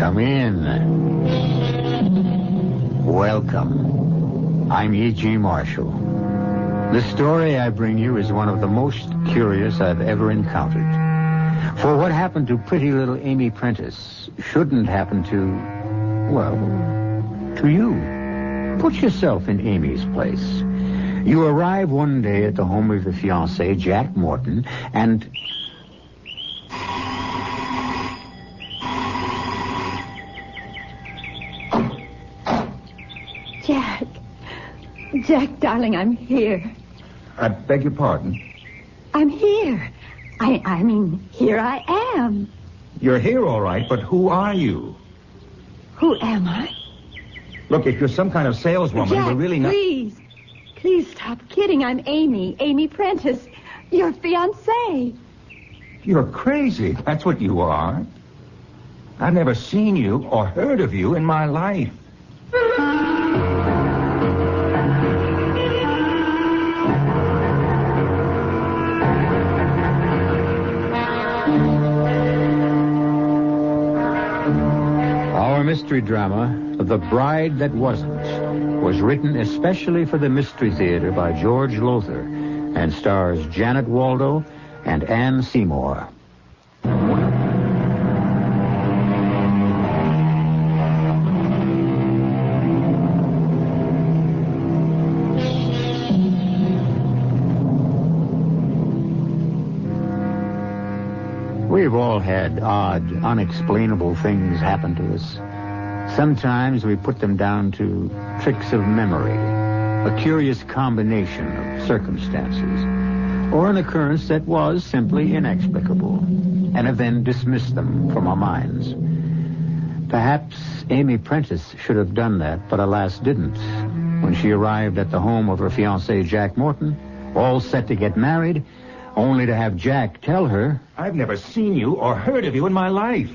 Come in. Welcome. I'm E.G. Marshall. The story I bring you is one of the most curious I've ever encountered. For what happened to pretty little Amy Prentice shouldn't happen to, well, to you. Put yourself in Amy's place. You arrive one day at the home of the fiance, Jack Morton, and... Jack, darling, I'm here. I beg your pardon? I'm here. I mean, here I am. You're here, all right, but who are you? Who am I? Look, if you're some kind of saleswoman, Jack, we're really not... Please stop kidding. I'm Amy Prentice, your fiancée. You're crazy. That's what you are. I've never seen you or heard of you in my life. Our mystery drama, The Bride That Wasn't, was written especially for the Mystery Theater by George Lothar and stars Janet Waldo and Ann Seymour. We've all had odd, unexplainable things happen to us. Sometimes we put them down to tricks of memory, a curious combination of circumstances, or an occurrence that was simply inexplicable, and have then dismissed them from our minds. Perhaps Amy Prentice should have done that, but alas didn't. When she arrived at the home of her fiancé, Jack Morton, all set to get married, only to have Jack tell her... I've never seen you or heard of you in my life.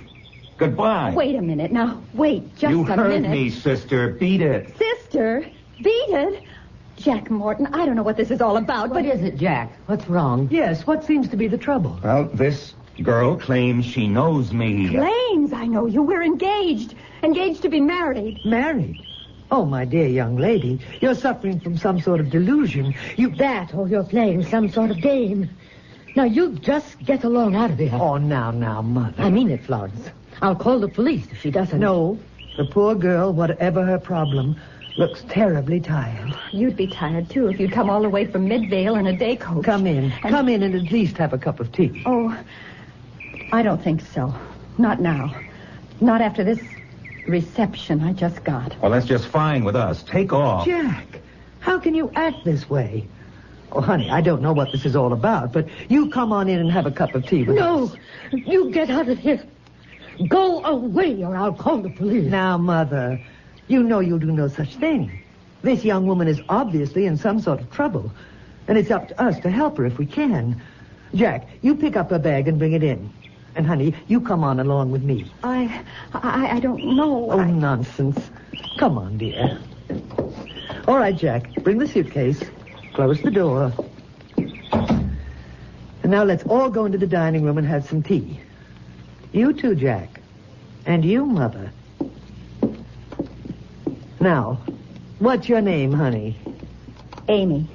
Goodbye. Wait a minute. Now, wait just a minute. You heard me, sister. Beat it. Sister? Beat it? Jack Morton, I don't know what this is all about, What is it, Jack? What's wrong? Yes, what seems to be the trouble? Well, this girl claims she knows me. Claims I know you. We're engaged. Engaged to be married. Married? Oh, my dear young lady, you're suffering from some sort of delusion. That or you're playing some sort of game. Now, you just get along out of here. Oh, now, Mother. I mean it, Florence. I'll call the police if she doesn't. No, the poor girl, whatever her problem, looks terribly tired. You'd be tired, too, if you'd come all the way from Midvale in a day coach. Come in. Come in and at least have a cup of tea. Oh, I don't think so. Not now. Not after this reception I just got. Well, that's just fine with us. Take off. Jack, how can you act this way? Oh, honey, I don't know what this is all about, but you come on in and have a cup of tea with us. No, you get out of here. Go away or I'll call the police. Now, Mother, you know you'll do no such thing. This young woman is obviously in some sort of trouble, and it's up to us to help her if we can. Jack, you pick up her bag and bring it in. And, honey, you come on along with me. I don't know. Oh, nonsense. Come on, dear. All right, Jack, bring the suitcase. Close the door. And now let's all go into the dining room and have some tea. You too, Jack. And you, Mother. Now, what's your name, honey? Amy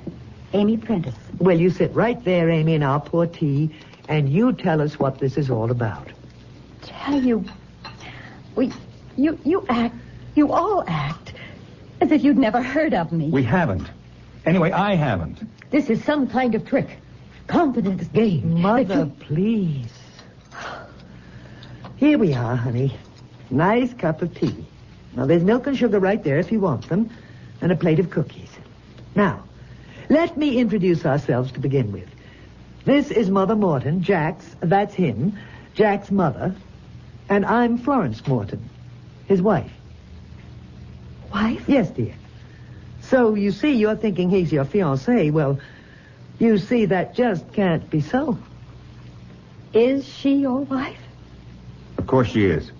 Prentice. Well, you sit right there, Amy, and I'll pour tea, and you tell us what this is all about. Tell you... You all act as if you'd never heard of me. We haven't. Anyway, I haven't. This is some kind of trick. Confidence game. Mother, please. Here we are, honey. Nice cup of tea. Now, there's milk and sugar right there if you want them, and a plate of cookies. Now, let me introduce ourselves to begin with. This is Mother Morton, that's him, Jack's mother, and I'm Florence Morton, his wife. Wife? Yes, dear. So, you see, you're thinking he's your fiancé. Well, you see, that just can't be so. Is she your wife? Of course she is.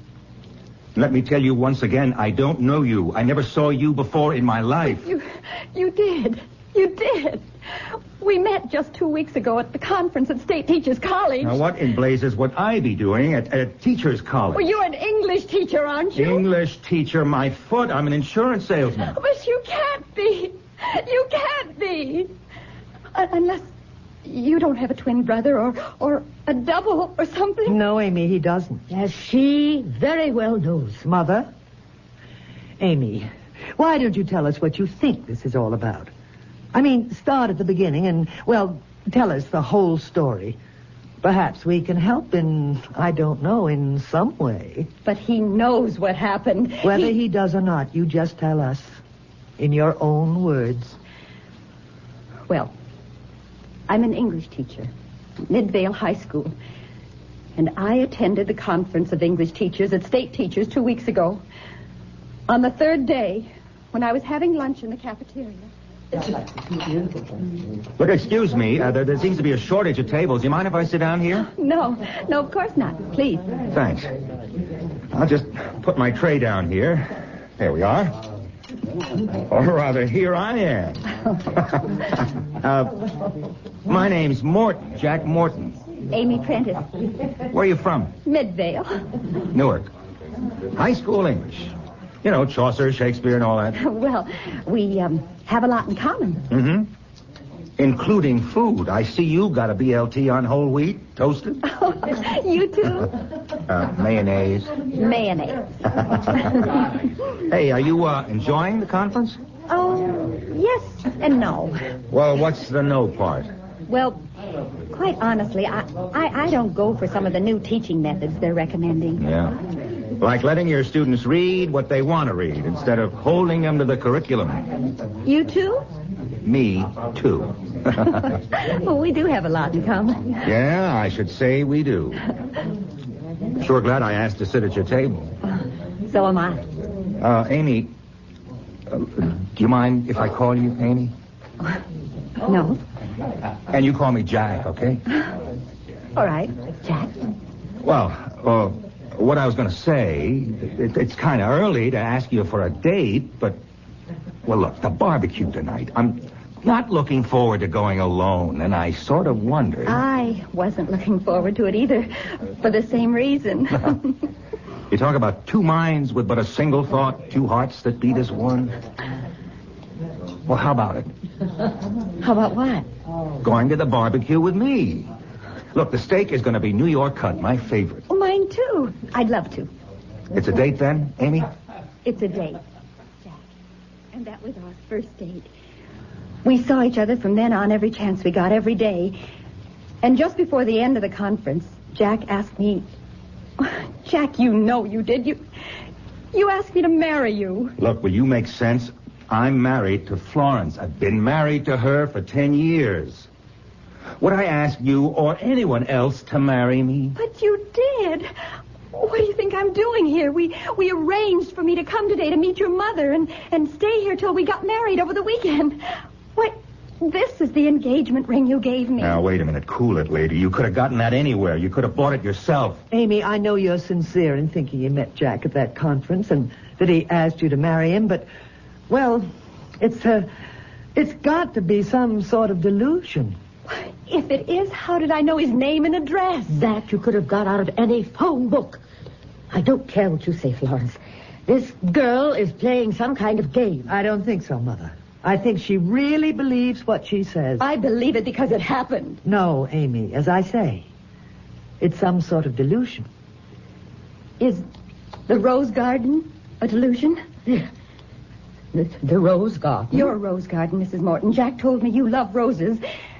Let me tell you once again, I don't know you. I never saw you before in my life. You did. You did. We met just 2 weeks ago at the conference at State Teachers College. Now, what in blazes would I be doing at a teacher's college? Well, you're an English teacher, aren't you? English teacher, my foot. I'm an insurance salesman. But you can't be. You can't be. Unless you don't have a twin brother or a double or something. No, Amy, he doesn't. As she very well knows. Mother? Amy, why don't you tell us what you think this is all about? I mean, start at the beginning and, well, tell us the whole story. Perhaps we can help in, I don't know, in some way. But he knows what happened. Whether he does or not, you just tell us in your own words. Well, I'm an English teacher at Midvale High School. And I attended the conference of English teachers at State Teachers 2 weeks ago. On the third day, when I was having lunch in the cafeteria. Look, excuse me. There seems to be a shortage of tables. You mind if I sit down here? No, of course not. Please. Thanks. I'll just put my tray down here. There we are. Or rather, here I am. My name's Morton, Jack Morton. Amy Prentice. Where are you from? Midvale. Newark. High school English. You know, Chaucer, Shakespeare, and all that. Well, we have a lot in common. Mm-hmm. Including food. I see you got a BLT on whole wheat, toasted. You too? Mayonnaise. Mayonnaise. Hey, are you enjoying the conference? Oh, yes and no. Well, what's the no part? Well, quite honestly, I don't go for some of the new teaching methods they're recommending. Yeah. Like letting your students read what they want to read instead of holding them to the curriculum. You too? Me, too. Well, we do have a lot in common. Yeah, I should say we do. Sure glad I asked to sit at your table. So am I. Amy, do you mind if I call you Amy? No. And you call me Jack, okay? All right, Jack. Well, what I was going to say, it's kind of early to ask you for a date, but, well, look, the barbecue tonight. I'm not looking forward to going alone, and I sort of wondered. I wasn't looking forward to it either, for the same reason. You talk about two minds with but a single thought, two hearts that beat as one. Well, how about it? How about what? Going to the barbecue with me. Look, the steak is going to be New York cut, my favorite. Oh, mine too. I'd love to. It's a date then, Amy? It's a date, Jack. And that was our first date. We saw each other from then on every chance we got, every day. And just before the end of the conference, Jack asked me... Jack, you know you did. You asked me to marry you. Look, will you make sense? I'm married to Florence. I've been married to her for 10 years. Would I ask you or anyone else to marry me? But you did. What do you think I'm doing here? We arranged for me to come today to meet your mother and stay here till we got married over the weekend. What? This is the engagement ring you gave me. Now, wait a minute. Cool it, lady. You could have gotten that anywhere. You could have bought it yourself. Amy, I know you're sincere in thinking you met Jack at that conference and that he asked you to marry him, but, well, it's got to be some sort of delusion. If it is, how did I know his name and address? That you could have got out of any phone book. I don't care what you say, Florence. This girl is playing some kind of game. I don't think so, Mother. I think she really believes what she says. I believe it because it happened. No, Amy, as I say, it's some sort of delusion. Is the rose garden a delusion? The rose garden? Your rose garden, Mrs. Morton. Jack told me you love roses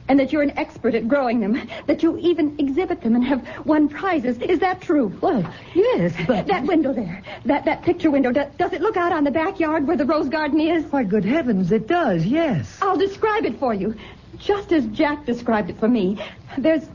and that you're an expert at growing them, that you even exhibit them and have won prizes. Is that true? Well, yes, but... That window there, that picture window, does it look out on the backyard where the rose garden is? Why, good heavens, it does, yes. I'll describe it for you, just as Jack described it for me. There's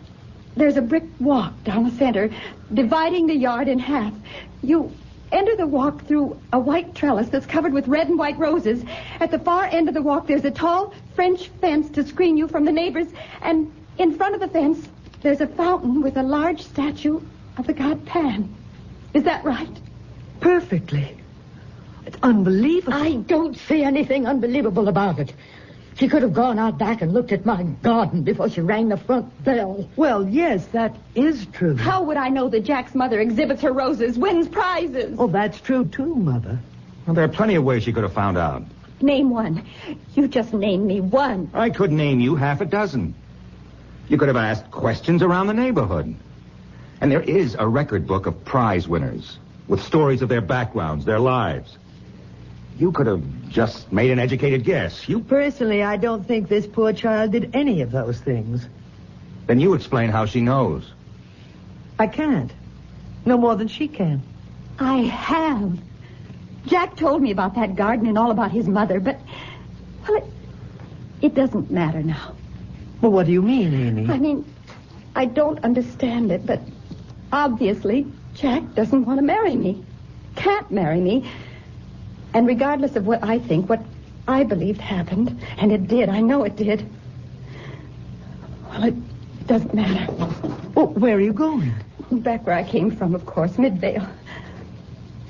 a brick walk down the center, dividing the yard in half. You enter the walk through a white trellis that's covered with red and white roses. At the far end of the walk, there's a tall French fence to screen you from the neighbors. And in front of the fence, there's a fountain with a large statue of the god Pan. Is that right? Perfectly. It's unbelievable. I don't see anything unbelievable about it. She could have gone out back and looked at my garden before she rang the front bell. Well, yes, that is true. How would I know that Jack's mother exhibits her roses, wins prizes? Oh, that's true, too, Mother. Well, there are plenty of ways she could have found out. Name one. You just named me one. I could name you half a dozen. You could have asked questions around the neighborhood. And there is a record book of prize winners with stories of their backgrounds, their lives. You could have just made an educated guess. Personally, I don't think this poor child did any of those things. Then you explain how she knows. I can't. No more than she can. I have. Jack told me about that garden and all about his mother, but, well, it doesn't matter now. Well, what do you mean, Amy? I mean, I don't understand it, but obviously Jack doesn't want to marry me. Can't marry me. And regardless of what I think, what I believed happened, and it did, I know it did, well, it doesn't matter. Well, where are you going? Back where I came from, of course, Midvale.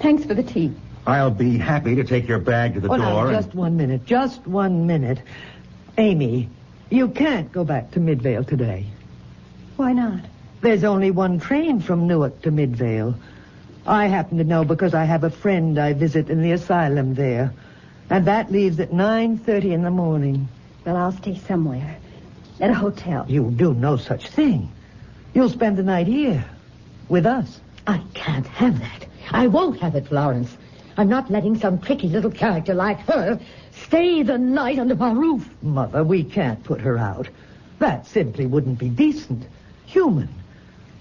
Thanks for the tea. I'll be happy to take your bag to the door. Now, just 1 minute. Just 1 minute. Amy, you can't go back to Midvale today. Why not? There's only one train from Newark to Midvale. I happen to know because I have a friend I visit in the asylum there. And that leaves at 9:30 in the morning. Well, I'll stay somewhere. At a hotel. You'll do no such thing. You'll spend the night here. With us. I can't have that. I won't have it, Florence. I'm not letting some tricky little character like her stay the night under my roof. Mother, we can't put her out. That simply wouldn't be decent. Human.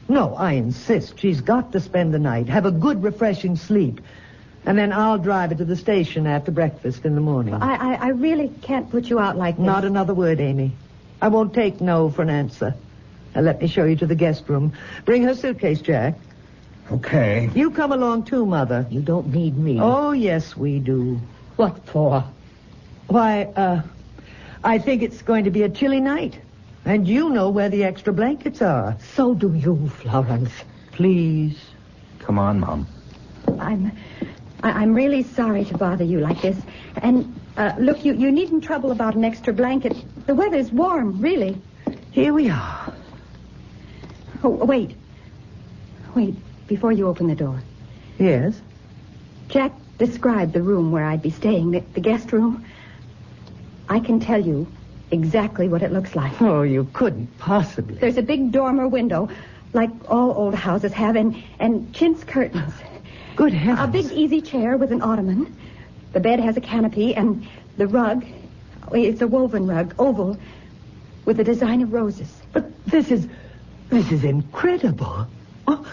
No, I insist. She's got to spend the night, have a good, refreshing sleep. And then I'll drive her to the station after breakfast in the morning. I really can't put you out like this. Not another word, Amy. I won't take no for an answer. Now, let me show you to the guest room. Bring her suitcase, Jack. Okay. You come along, too, Mother. You don't need me. Oh, yes, we do. What for? Why, I think it's going to be a chilly night. And you know where the extra blankets are. So do you, Florence. Please. Come on, Mom. I'm really sorry to bother you like this. And, look, you needn't trouble about an extra blanket. The weather's warm, really. Here we are. Oh, wait. Wait, before you open the door. Yes? Jack described the room where I'd be staying, the guest room. I can tell you exactly what it looks like. Oh, you couldn't possibly. There's a big dormer window, like all old houses have, and chintz curtains. Good heavens. A big easy chair with an ottoman. The bed has a canopy, and the rug, it's a woven rug, oval, with a design of roses. But this is incredible. Oh,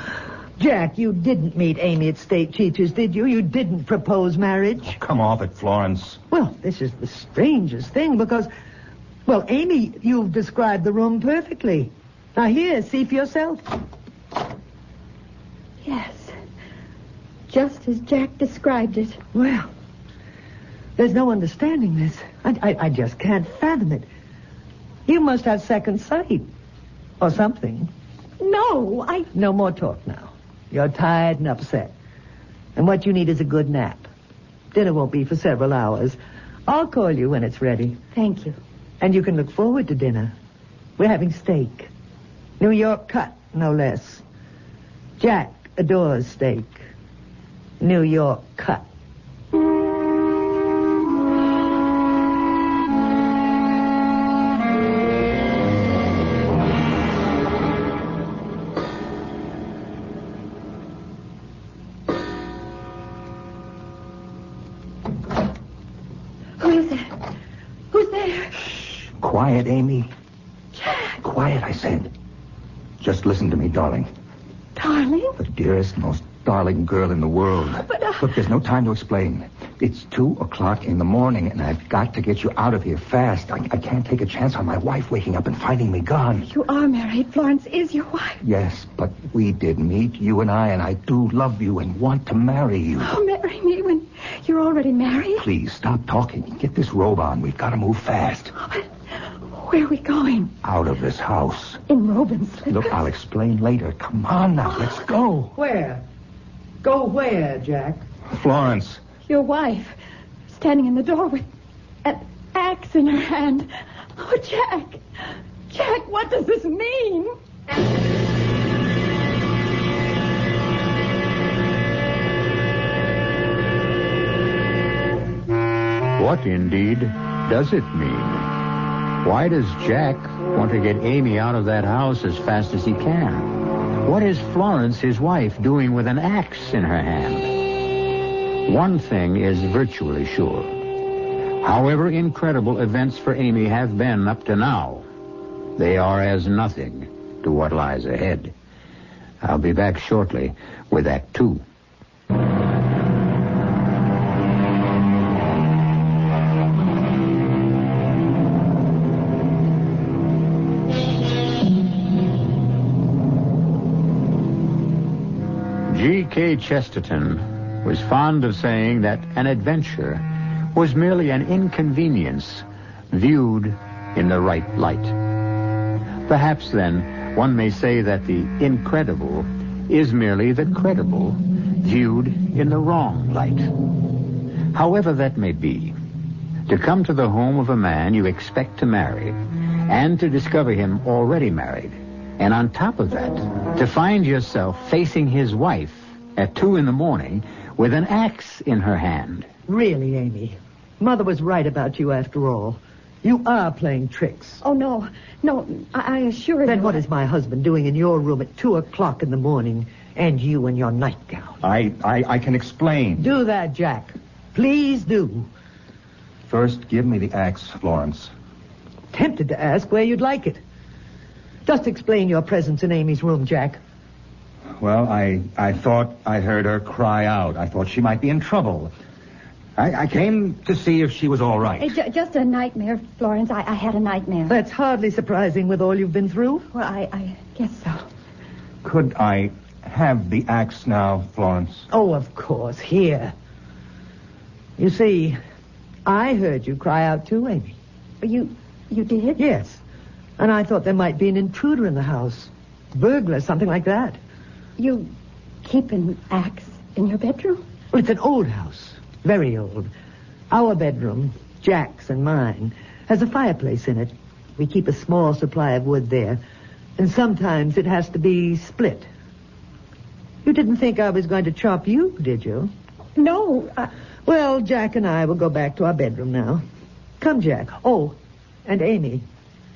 Jack, you didn't meet Amy at State Teachers, did you? You didn't propose marriage? Oh, come off it, Florence. Well, this is the strangest thing because, well, Amy, you've described the room perfectly. Now, here, see for yourself. Yes. Just as Jack described it. Well, there's no understanding this. I just can't fathom it. You must have second sight. Or something. No, No more talk now. You're tired and upset. And what you need is a good nap. Dinner won't be for several hours. I'll call you when it's ready. Thank you. And you can look forward to dinner. We're having steak. New York cut, no less. Jack adores steak. New York cut. Who's there? Quiet, Amy. Jack. Quiet, I said. Just listen to me, darling. Darling? The dearest, most darling girl in the world. But, Look, there's no time to explain. It's 2:00 in the morning, and I've got to get you out of here fast. I can't take a chance on my wife waking up and finding me gone. You are married. Florence is your wife. Yes, but we did meet, you and I do love you and want to marry you. Oh, marry me when you're already married? Please, stop talking. Get this robe on. We've got to move fast. Where are we going? Out of this house. In robe and slippers? Look, I'll explain later. Come on now, let's go. Where? Go where, Jack? Florence. Your wife, standing in the door with... axe in her hand. Oh, Jack! Jack, what does this mean? What, indeed, does it mean? Why does Jack want to get Amy out of that house as fast as he can? What is Florence, his wife, doing with an axe in her hand? One thing is virtually sure. However incredible events for Amy have been up to now, they are as nothing to what lies ahead. I'll be back shortly with Act 2. G.K. Chesterton was fond of saying that an adventure was merely an inconvenience viewed in the right light. Perhaps, then, one may say that the incredible is merely the credible viewed in the wrong light. However that may be, to come to the home of a man you expect to marry and to discover him already married, and on top of that, to find yourself facing his wife at 2 a.m. with an axe in her hand. Really, Amy, Mother was right about you after all. You are playing tricks. Oh, no, I assure you. Then what is my husband doing in your room at 2 o'clock in the morning, and you in your nightgown? I can explain. Do that, Jack. Please do. First, give me the axe, Florence. Tempted to ask where you'd like it. Just explain your presence in Amy's room, Jack. Well, I thought I heard her cry out. I thought she might be in trouble. I came to see if she was all right. Just a nightmare, Florence. I had a nightmare. That's hardly surprising with all you've been through. Well, I guess so. Could I have the axe now, Florence? Oh, of course. Here. You see, I heard you cry out too, Amy. You did? Yes. And I thought there might be an intruder in the house. Burglar, something like that. You keep an axe in your bedroom? Well, it's an old house. Very old. Our bedroom, Jack's and mine, has a fireplace in it. We keep a small supply of wood there. And sometimes it has to be split. You didn't think I was going to chop you, did you? No. Well, Jack and I will go back to our bedroom now. Come, Jack. Oh, and Amy.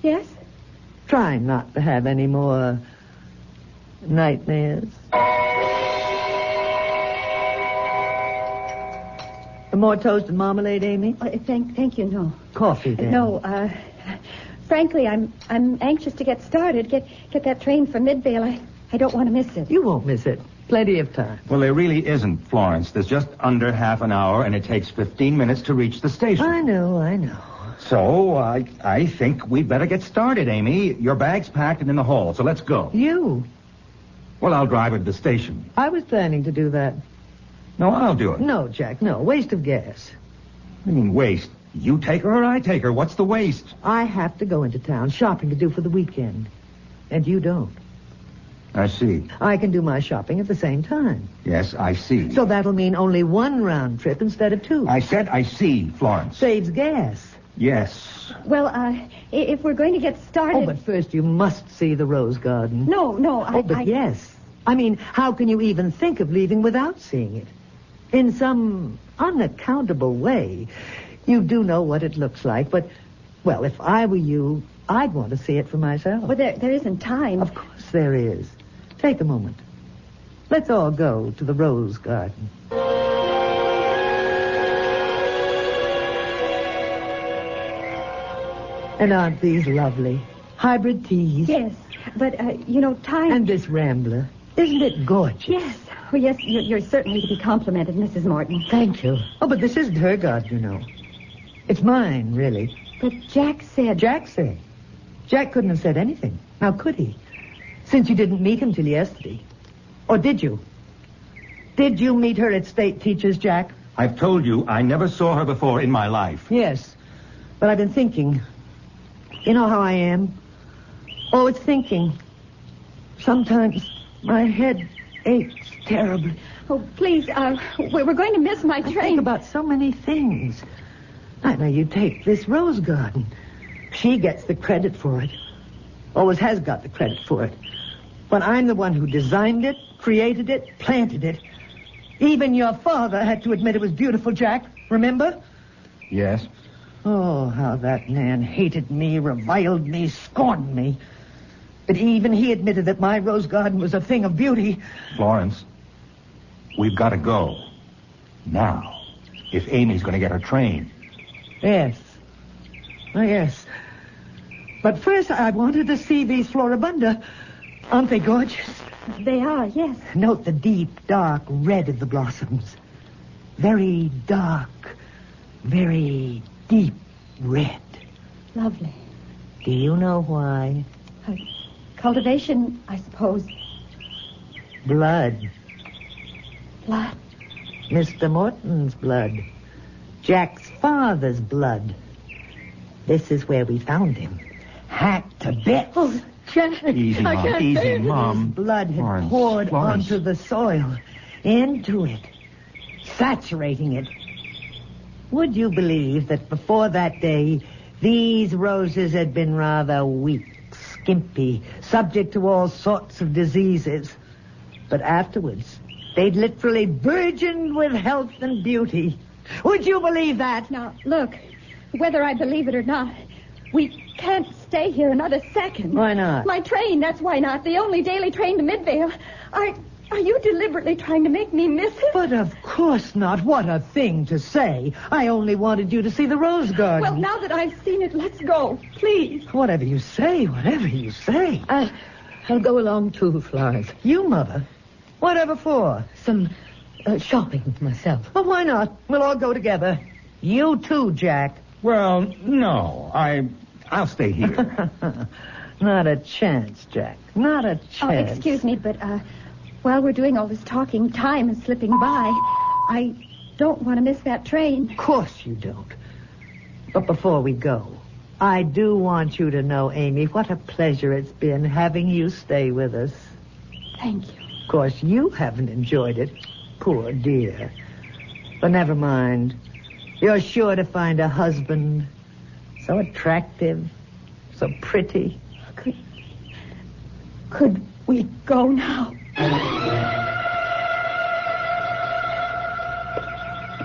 Yes? Try not to have any more nightmares. More toast and marmalade, Amy? Thank you, no. Coffee, then. No, frankly, I'm anxious to get started. Get that train for Midvale. I don't want to miss it. You won't miss it. Plenty of time. Well, there really isn't, Florence. There's just under half an hour, and it takes 15 minutes to reach the station. I know. So, I think we'd better get started, Amy. Your bag's packed and in the hall, so let's go. You? Well, I'll drive her to the station. I was planning to do that. No, I'll do it. No, Jack, no. Waste of gas. I mean, waste. You take her or I take her? What's the waste? I have to go into town, shopping to do for the weekend. And you don't. I see. I can do my shopping at the same time. Yes, I see. So that'll mean only one round trip instead of 2. I said I see, Florence. Saves gas. Yes. Well, if we're going to get started... Oh, but first you must see the rose garden. No, yes. I mean, how can you even think of leaving without seeing it? In some unaccountable way, you do know what it looks like, but, well, if I were you, I'd want to see it for myself. Well, there isn't time. Of course there is. Take a moment. Let's all go to the rose garden. And aren't these lovely? Hybrid teas. Yes, but, time... And this rambler. Isn't it gorgeous? Yes. Oh, yes, you're certainly to be complimented, Mrs. Morton. Thank you. Oh, but this isn't her garden, you know. It's mine, really. But Jack said... Jack said? Jack couldn't have said anything. Now, could he? Since you didn't meet him till yesterday. Or did you? Did you meet her at State Teachers, Jack? I've told you I never saw her before in my life. Yes, but I've been thinking. You know how I am? Always thinking. Sometimes my head aches terribly. Oh, please, we're going to miss my train. I think about so many things. I know you take this rose garden. She gets the credit for it. Always has got the credit for it. But I'm the one who designed it, created it, planted it. Even your father had to admit it was beautiful, Jack. Remember? Yes. Oh, how that man hated me, reviled me, scorned me. But even he admitted that my rose garden was a thing of beauty. Florence, we've got to go. Now. If Amy's going to get her train. Yes. Oh, yes. But first, I wanted to see these floribunda. Aren't they gorgeous? They are, yes. Note the deep, dark red of the blossoms. Very dark, very deep red. Lovely. Do you know why? Cultivation, I suppose. Blood. Blood? Mr. Morton's blood. Jack's father's blood. This is where we found him. Hacked to bits. Oh, Jack. Easy, Mom. Easy, Mom. His blood had Florence, poured Florence. onto the soil. Into it. Saturating it. Would you believe that before that day, these roses had been rather weak, skimpy, subject to all sorts of diseases? But afterwards, they'd literally burgeoned with health and beauty. Would you believe that? Now, look, whether I believe it or not, we can't stay here another second. Why not? My train, that's why not. The only daily train to Midvale. Are you deliberately trying to make me miss it? But of course not. What a thing to say. I only wanted you to see the rose garden. Well, now that I've seen it, let's go, please. Whatever you say, whatever you say. I'll go along too, Florence. You, Mother? Whatever for? Some shopping myself. Well, why not? We'll all go together. You too, Jack. Well, no. I'll stay here. Not a chance, Jack. Not a chance. Oh, excuse me, but while we're doing all this talking, time is slipping by. I don't want to miss that train. Of course you don't. But before we go, I do want you to know, Amy, what a pleasure it's been having you stay with us. Thank you. Of course, you haven't enjoyed it. Poor dear. But never mind. You're sure to find a husband so attractive, so pretty. Could we go now?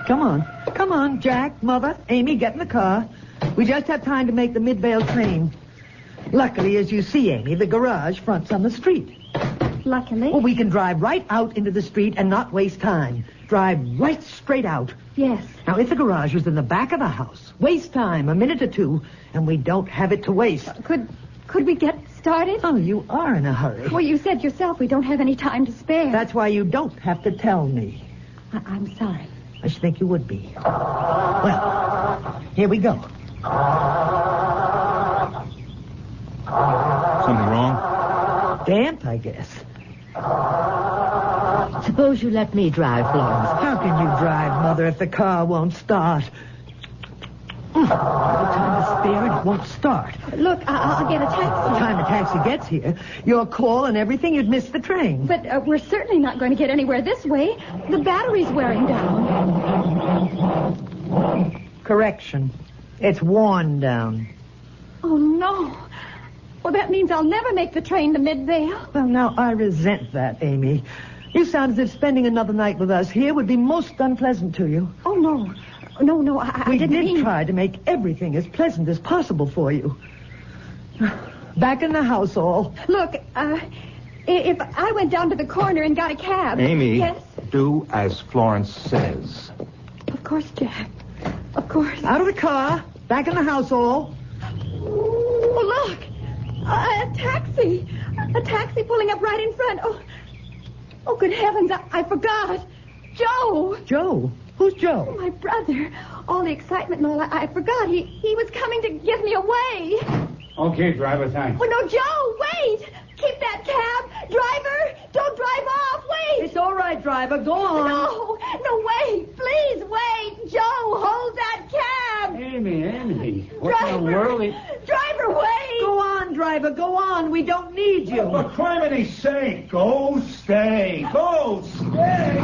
Come on, Jack, Mother, Amy, get in the car. We just have time to make the Midvale train. Luckily, as you see, Amy, the garage fronts on the street. Luckily. Well, we can drive right out into the street and not waste time. Drive right straight out. Yes. Now, if the garage was in the back of the house, waste time, a minute or two, and we don't have it to waste. Could we get started? Oh, you are in a hurry. Well, you said yourself we don't have any time to spare. That's why you don't have to tell me. I'm sorry. I should think you would be. Well, here we go. Something wrong? Damp, I guess. Suppose you let me drive, Florence. How can you drive, Mother, if the car won't start? All the time to spare and it won't start. Look, I'll get a By the taxi. time a taxi gets here, your call and everything, you'd miss the train. But we're certainly not going to get anywhere this way. The battery's wearing down. Correction. It's worn down. Oh, no. Well, that means I'll never make the train to Midvale. Well, now, I resent that, Amy. You sound as if spending another night with us here would be most unpleasant to you. Oh, no. No, I We didn't did mean... try to make everything as pleasant as possible for you. Back in the house, all. Look, if I went down to the corner and got a cab... Amy, Yes? do as Florence says. Of course, Jack. Of course. Out of the car. Back in the house, all. Oh, look. A taxi. A taxi pulling up right in front. Oh, good heavens. I forgot. Joe. Joe? Who's Joe? My brother. All the excitement and all, I forgot. He was coming to give me away. Okay, driver, thanks. Oh, no, Joe, wait. Keep that cab. Driver, don't drive off. Wait. It's all right, driver. Go on. No, wait. Please, wait. Joe, hold that cab. Amy. What in the world? Driver, wait. Go on, driver. Go on. We don't need you. For criminy's sake, go stay. Go stay.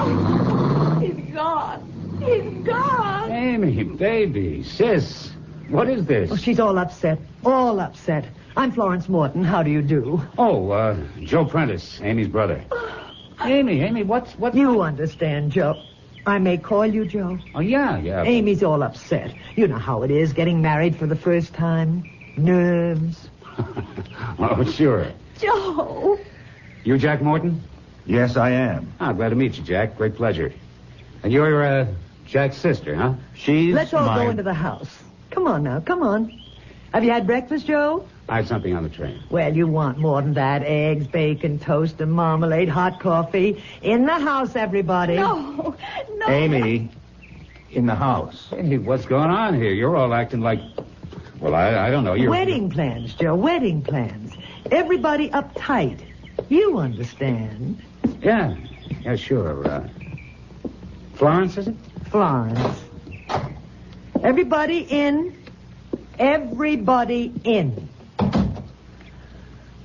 He's gone. He's gone. Amy, baby. Sis, what is this? Oh, she's all upset. All upset. I'm Florence Morton. How do you do? Oh, Joe Prentice, Amy's brother. Amy, what's... You understand, Joe. I may call you Joe? Oh, yeah. Amy's all upset. You know how it is, getting married for the first time. Nerves. Oh, sure. Joe. You Jack Morton? Yes, I am. Ah, glad to meet you, Jack. Great pleasure. And you're, Jack's sister, huh? She's Let's all go into the house. Come on now, come on. Have you had breakfast, Joe? I had something on the train. Well, you want more than that. Eggs, bacon, toast, and marmalade, hot coffee. In the house, everybody. No. Amy, in the house. Hey, what's going on here? You're all acting like... Well, I don't know. You're... Wedding plans, Joe, wedding plans. Everybody uptight. You understand. Yeah, sure. Florence, is it? Florence. Everybody in. Everybody in.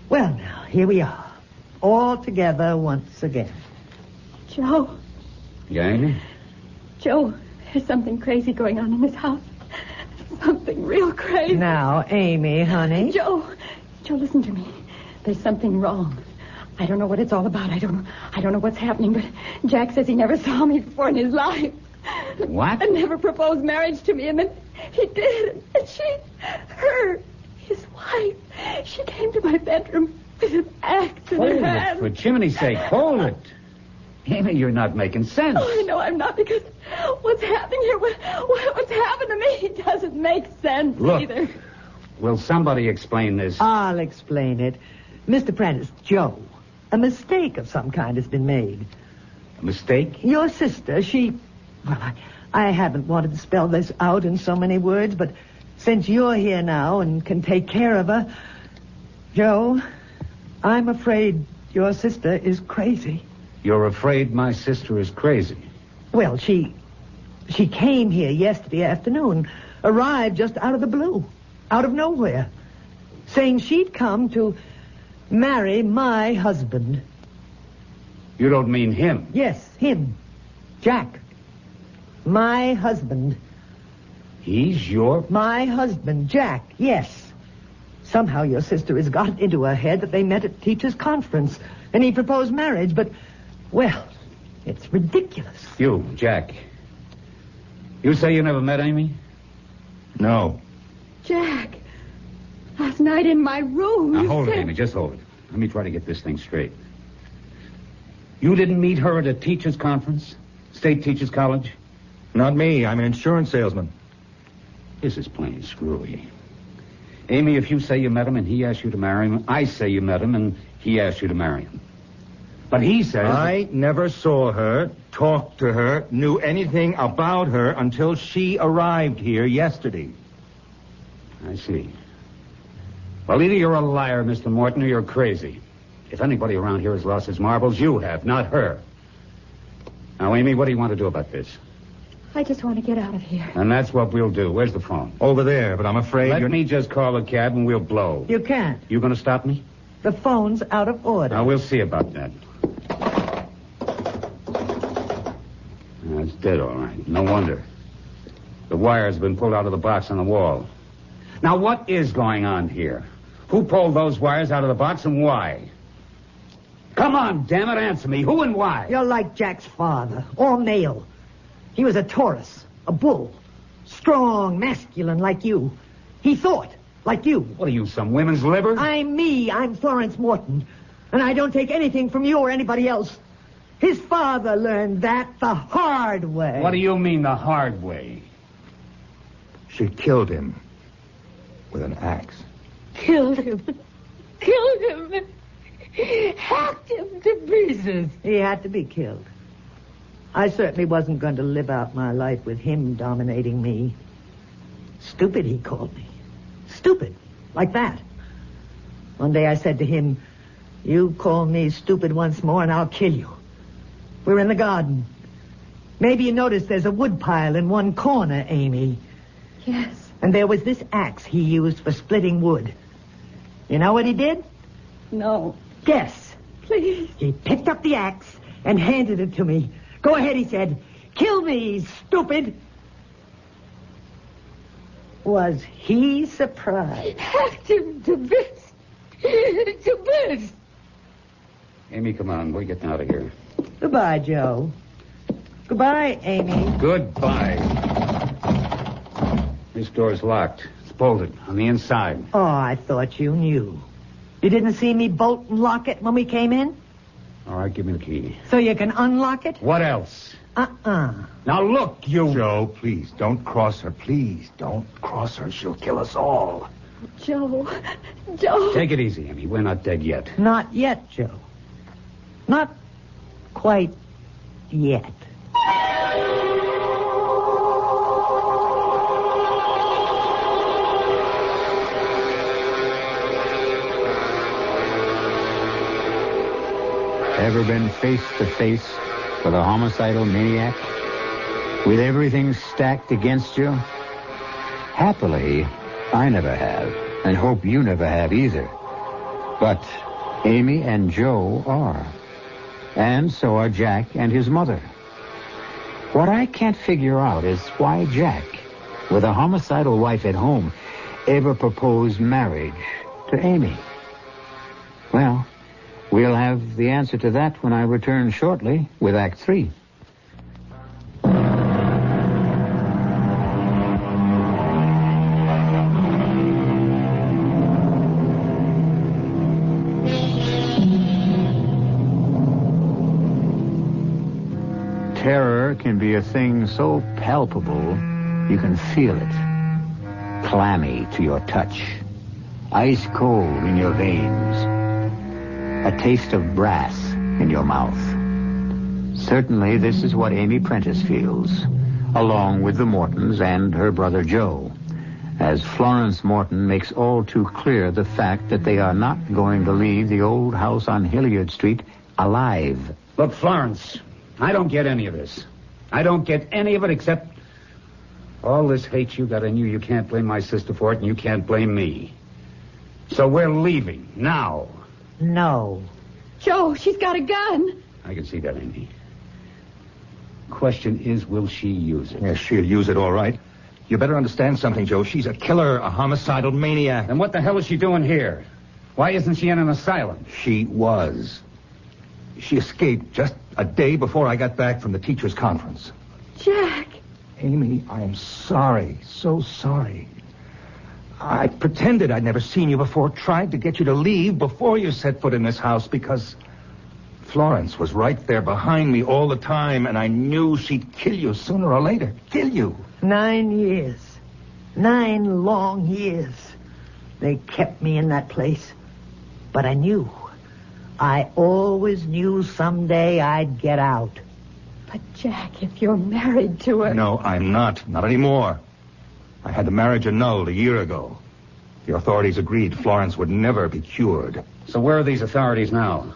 Well, now, here we are. All together once again. Joe. Yeah, Amy? Joe, there's something crazy going on in this house. Something real crazy. Now, Amy, honey. Joe, listen to me. There's something wrong. I don't know what it's all about. I don't know what's happening, but Jack says he never saw me before in his life. What? And never proposed marriage to me, and then he did. And his wife, she came to my bedroom with an axe in her hand. For chimney's sake, hold it. Amy, you're not making sense. Oh, I know I'm not, because what's happening here, what's happened to me doesn't make sense either. Will somebody explain this? I'll explain it. Mr. Prentice, Joe, a mistake of some kind has been made. A mistake? Your sister, well, I haven't wanted to spell this out in so many words, but since you're here now and can take care of her, Joe, I'm afraid your sister is crazy. You're afraid my sister is crazy? Well, she came here yesterday afternoon, arrived just out of the blue, out of nowhere, saying she'd come to marry my husband. You don't mean him? Yes, him. Jack. My husband. He's your... My husband, Jack, yes. Somehow your sister has got into her head that they met at teachers' conference, and he proposed marriage, but, well, it's ridiculous. You, Jack. You say you never met Amy? No. Jack, last night in my room, Now, you hold said... it, Amy, just hold it. Let me try to get this thing straight. You didn't meet her at a teachers' conference? State Teachers College? Not me. I'm an insurance salesman. This is plain screwy. Amy, if you say you met him and he asked you to marry him, I say you met him and he asked you to marry him. But he says... I never saw her, talked to her, knew anything about her until she arrived here yesterday. I see. Well, either you're a liar, Mr. Morton, or you're crazy. If anybody around here has lost his marbles, you have, not her. Now, Amy, what do you want to do about this? I just want to get out of here. And that's what we'll do. Where's the phone? Over there, but I'm afraid Let me just call a cab and we'll blow. You can't. You going to stop me? The phone's out of order. Now, we'll see about that. It's dead, all right. No wonder. The wire's been pulled out of the box on the wall. Now, what is going on here? Who pulled those wires out of the box and why? Come on, damn it, answer me. Who and why? You're like Jack's father, all male. He was a Taurus, a bull, strong, masculine like you. He thought like you. What are you, some women's liver? I'm me. I'm Florence Morton. And I don't take anything from you or anybody else. His father learned that the hard way. What do you mean, the hard way? she killed him with an axe. Killed him. Killed him. Hacked him to pieces. He had to be killed. I certainly wasn't going to live out my life with him dominating me. Stupid, he called me. Stupid. Like that. One day I said to him, "You call me stupid once more and I'll kill you." We're in the garden. Maybe you noticed there's a wood pile in one corner, Amy. Yes. And there was this axe he used for splitting wood. You know what he did? No. Guess. Please. He picked up the axe and handed it to me. "Go ahead," he said. "Kill me, stupid." Was he surprised? Hacked him to bits. To bits. Amy, come on. We're getting out of here. Goodbye, Joe. Goodbye, Amy. Goodbye. This door's locked. It's bolted on the inside. Oh, I thought you knew. You didn't see me bolt and lock it when we came in? All right, give me the key. So you can unlock it? What else? Now look, you... Joe, please, don't cross her. Please, don't cross her. She'll kill us all. Joe. Take it easy, Amy. We're not dead yet. Not yet, Joe. Not quite yet. Ever been face to face with a homicidal maniac? With everything stacked against you? Happily, I never have, and hope you never have either. But Amy and Joe are. And so are Jack and his mother. What I can't figure out is why Jack, with a homicidal wife at home, ever proposed marriage to Amy. Well, we'll have the answer to that when I return shortly with Act 3. Terror can be a thing so palpable you can feel it. Clammy to your touch. Ice cold in your veins. A taste of brass in your mouth. Certainly this is what Amy Prentice feels, along with the Mortons and her brother Joe, as Florence Morton makes all too clear the fact that they are not going to leave the old house on Hilliard Street alive. Look, Florence, I don't get any of this. I don't get any of it except all this hate you got in you. You can't blame my sister for it, and you can't blame me. So we're leaving now. No. Joe, she's got a gun. I can see that, Amy. Question is, will she use it? Yes, she'll use it all right. You better understand something, Joe. She's a killer, a homicidal maniac. And what the hell is she doing here? Why isn't she in an asylum? She was. She escaped just a day before I got back from the teachers' conference. Jack. Amy, I am sorry. So sorry. I pretended I'd never seen you before, tried to get you to leave before you set foot in this house because Florence was right there behind me all the time, and I knew she'd kill you sooner or later. Kill you. 9 years. 9 long years. They kept me in that place. But I knew. I always knew someday I'd get out. But, Jack, if you're married to her... No, I'm not. Not anymore. I had the marriage annulled a year ago. The authorities agreed Florence would never be cured. So where are these authorities now?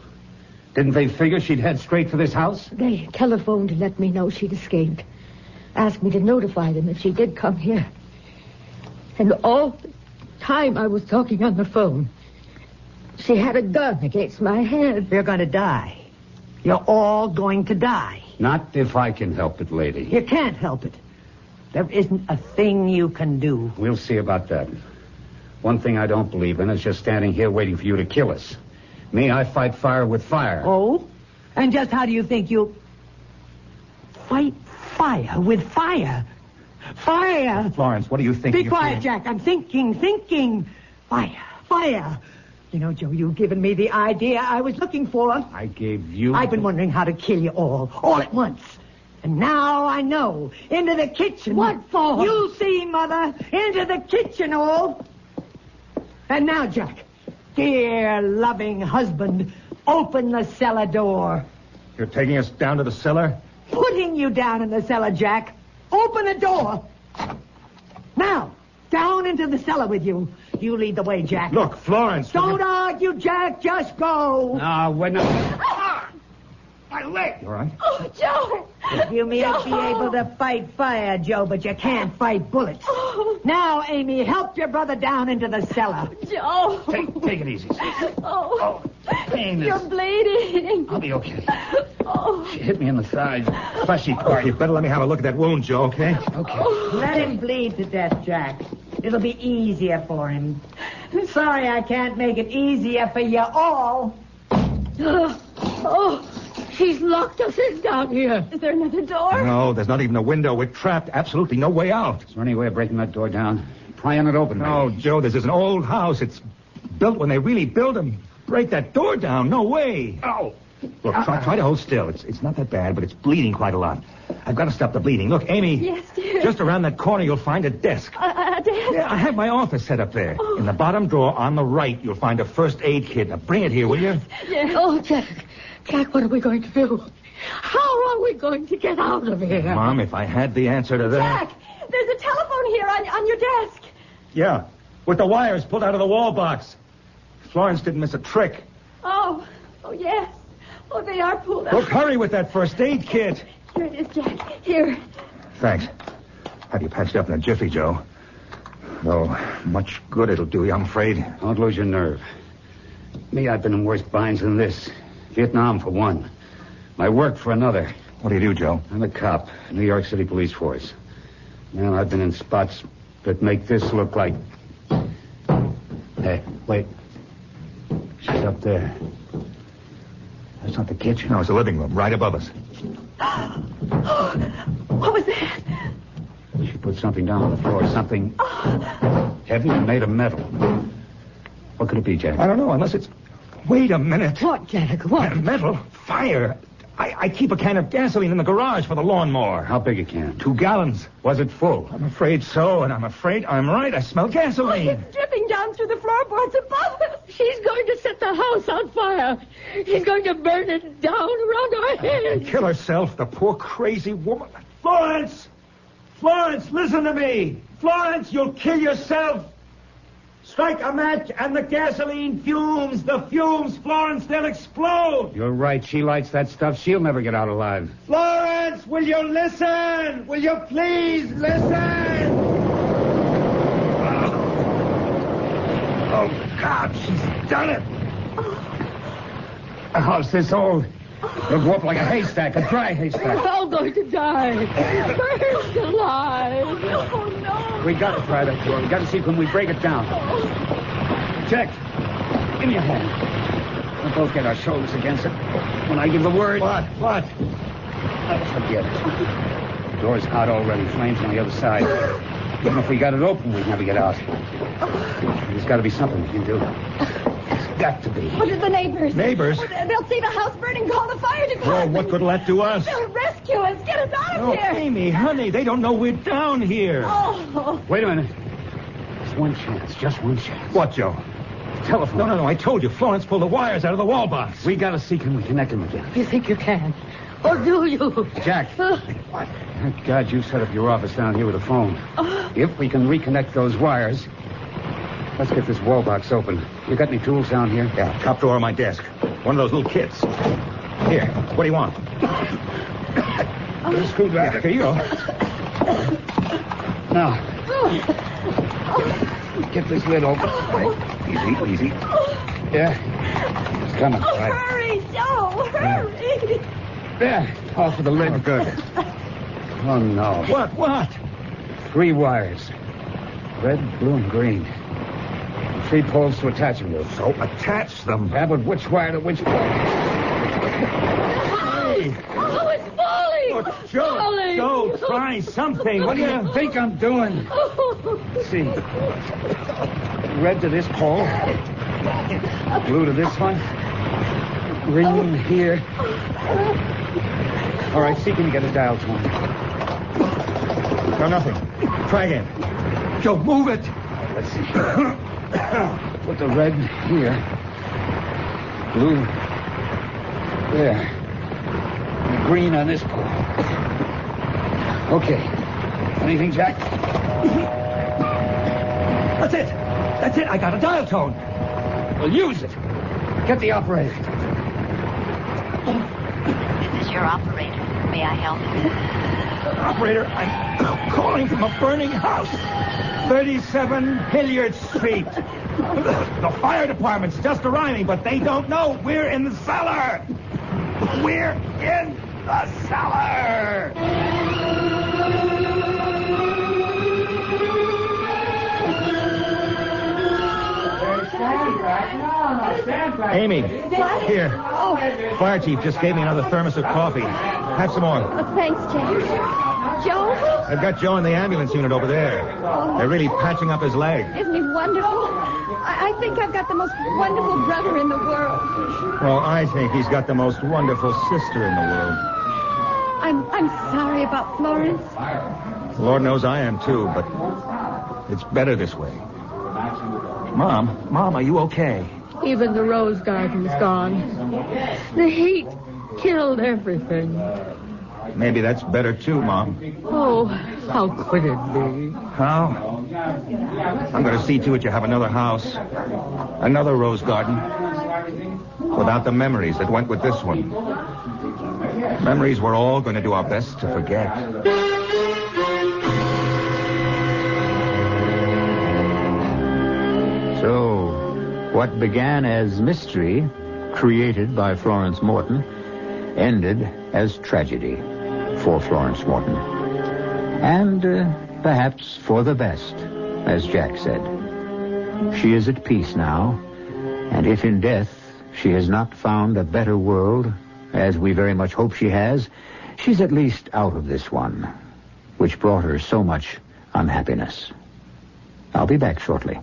Didn't they figure she'd head straight for this house? They telephoned to let me know she'd escaped. Asked me to notify them if she did come here. And all the time I was talking on the phone, she had a gun against my head. You're going to die. You're all going to die. Not if I can help it, lady. You can't help it. There isn't a thing you can do. We'll see about that. One thing I don't believe in is just standing here waiting for you to kill us. Me, I fight fire with fire. Oh? And just how do you think you'll fight fire with fire? Fire! Florence, what do you think? Be quiet, Jack. I'm thinking. Fire. You know, Joe, you've given me the idea I was looking for. I gave you... I've been wondering how to kill you all at once. And now I know. Into the kitchen. What for? You'll see, Mother. Into the kitchen, all. And now, Jack, dear, loving husband, open the cellar door. You're taking us down to the cellar? Putting you down in the cellar, Jack. Open the door. Now, down into the cellar with you. You lead the way, Jack. Look, Florence... Don't argue, Jack. Just go. No, we're not... My leg! You all right? Oh, Joe. You may be able to fight fire, Joe, but you can't fight bullets. Oh, Now, Amy, help your brother down into the cellar. Joe. Take it easy. Oh, Pain is... you're bleeding. I'll be okay. Oh. She hit me in the thigh. Fleshy part. You better let me have a look at that wound, Joe, okay? Okay. Let him bleed to death, Jack. It'll be easier for him. Sorry I can't make it easier for you all. She's locked us in down here. Is there another door? No, there's not even a window. We're trapped. Absolutely no way out. Is there any way of breaking that door down? Prying it open, No, maybe? Joe, this is an old house. It's built when they really built them. Break that door down. No way. Oh. Look, try to hold still. It's not that bad, but it's bleeding quite a lot. I've got to stop the bleeding. Look, Amy. Yes, dear. Just around that corner, you'll find a desk. A desk? Yeah, I have my office set up there. Oh. In the bottom drawer on the right, you'll find a first aid kit. Now, bring it here, will you? Yes. Oh, Jack, what are we going to do? How are we going to get out of here? Mom, if I had the answer to that... Jack, there's a telephone here on your desk. Yeah, with the wires pulled out of the wall box. Florence didn't miss a trick. Oh, yes. Oh, they are pulled out. Look, hurry with that first aid kit. Here it is, Jack. Here. Thanks. Have you patched up in a jiffy, Joe. Though much good it'll do you, I'm afraid. Don't lose your nerve. Me, I've been in worse binds than this. Vietnam, for one. My work for another. What do you do, Joe? I'm a cop, New York City Police Force. Man, I've been in spots that make this look like... Hey, wait. She's up there. That's not the kitchen. No, it's the living room, right above us. What was that? She put something down on the floor. Something heavy and made of metal. What could it be, Jack? I don't know, unless it's... Wait a minute. What, Jack? What? Metal? Fire? I keep a can of gasoline in the garage for the lawnmower. How big a can? 2 gallons. Was it full? I'm afraid so, and I'm afraid I'm right. I smell gasoline. It's dripping down through the floorboards above us. She's going to set the house on fire. She's going to burn it down around our heads. Kill herself, the poor crazy woman. Florence! Florence, listen to me! Florence, you'll kill yourself! Strike a match and the gasoline fumes. The fumes, Florence, they'll explode. You're right. She lights that stuff. She'll never get out alive. Florence, will you listen? Will you please listen? Oh, God, she's done it. A house this old. It'll go up like a haystack, a dry haystack. We're all going to die. Burned alive. Oh, no. We got to try that door. We got to see can we break it down. Jack, give me a hand. We'll both get our shoulders against it. When I give the word... What? Forget it. The door's hot already. Flames on the other side. Even if we got it open, we'd never get out. There's got to be something we can do. There's got to be. What are the neighbors? Neighbors? They'll see the house burning, call the fire Well, department. what good'll that do us? They'll rescue us. Get us out of Oh, here. Amy, honey, they don't know we're down here. Oh. Wait a minute. There's one chance. Just one chance. What, Joe? The telephone. No, I told you. Florence pulled the wires out of the wall box. We got to see can we connect them again. You think you can? Or do you? Jack. What? Thank God you set up your office down here with a phone. If we can reconnect those wires, let's get this wall box open. You got any tools down here? Yeah, top drawer of my desk. One of those little kits. Here, what do you want? A screwdriver. Here you go. Now, get this lid open. Easy. Yeah. It's coming. Oh, Right. hurry, Joe. Hurry. There. Off with the lid. Oh, good. Oh, no. What? 3 wires. Red, blue, and green. 3 poles to attach them to. So attach them. Yeah, but which wire to which pole? Hey! Oh, it's falling. Look, Joe, try something. What do you think I'm doing? See. Red to this pole. Blue to this one. Green here. All right, see can you get a dial tone. No, nothing. Try again. Joe, move it. Let's see. Put the red here. Blue there. And green on this pole. Okay. Anything, Jack? That's it. I got a dial tone. Well, use it. Get the operator. This is your operator. May I help you? Operator, I'm calling from a burning house. 37 Hilliard Street. The fire department's just arriving, but they don't know we're in the cellar. We're in the cellar. Amy, here. Oh, Fire chief just gave me another thermos of coffee. Have some more. thanks, Jack. Joe? I've got Joe in the ambulance unit over there. They're really patching up his leg. Isn't he wonderful? I think I've got the most wonderful brother in the world. Well, I think he's got the most wonderful sister in the world. I'm sorry about Florence. Lord knows I am, too, but it's better this way. Mom, are you okay? Even the rose garden's gone. The heat killed everything. Maybe that's better, too, Mom. Oh, how could it be? How? I'm going to see to it you have another house, another rose garden, without the memories that went with this one. Memories we're all going to do our best to forget. So, what began as mystery, created by Florence Morton, ended as tragedy for Florence Morton. And perhaps for the best, as Jack said. She is at peace now, and if in death she has not found a better world, as we very much hope she has, she's at least out of this one, which brought her so much unhappiness. I'll be back shortly.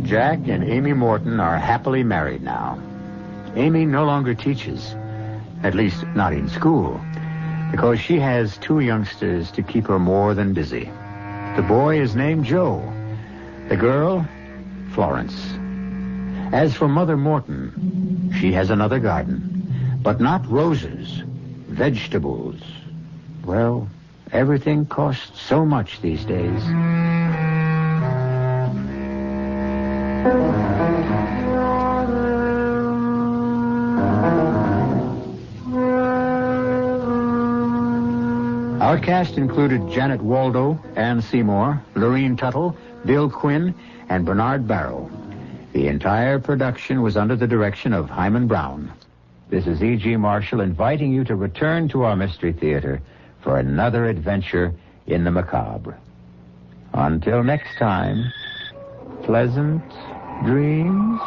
Jack and Amy Morton are happily married now. Amy no longer teaches, at least not in school, because she has two youngsters to keep her more than busy. The boy is named Joe. The girl, Florence. As for Mother Morton, she has another garden, but not roses, vegetables. Well, everything costs so much these days. Our cast included Janet Waldo, Ann Seymour, Lorene Tuttle, Bill Quinn, and Bernard Barrow. The entire production was under the direction of Hyman Brown. This is E.G. Marshall inviting you to return to our Mystery Theater for another adventure in the macabre. Until next time, pleasant dreams.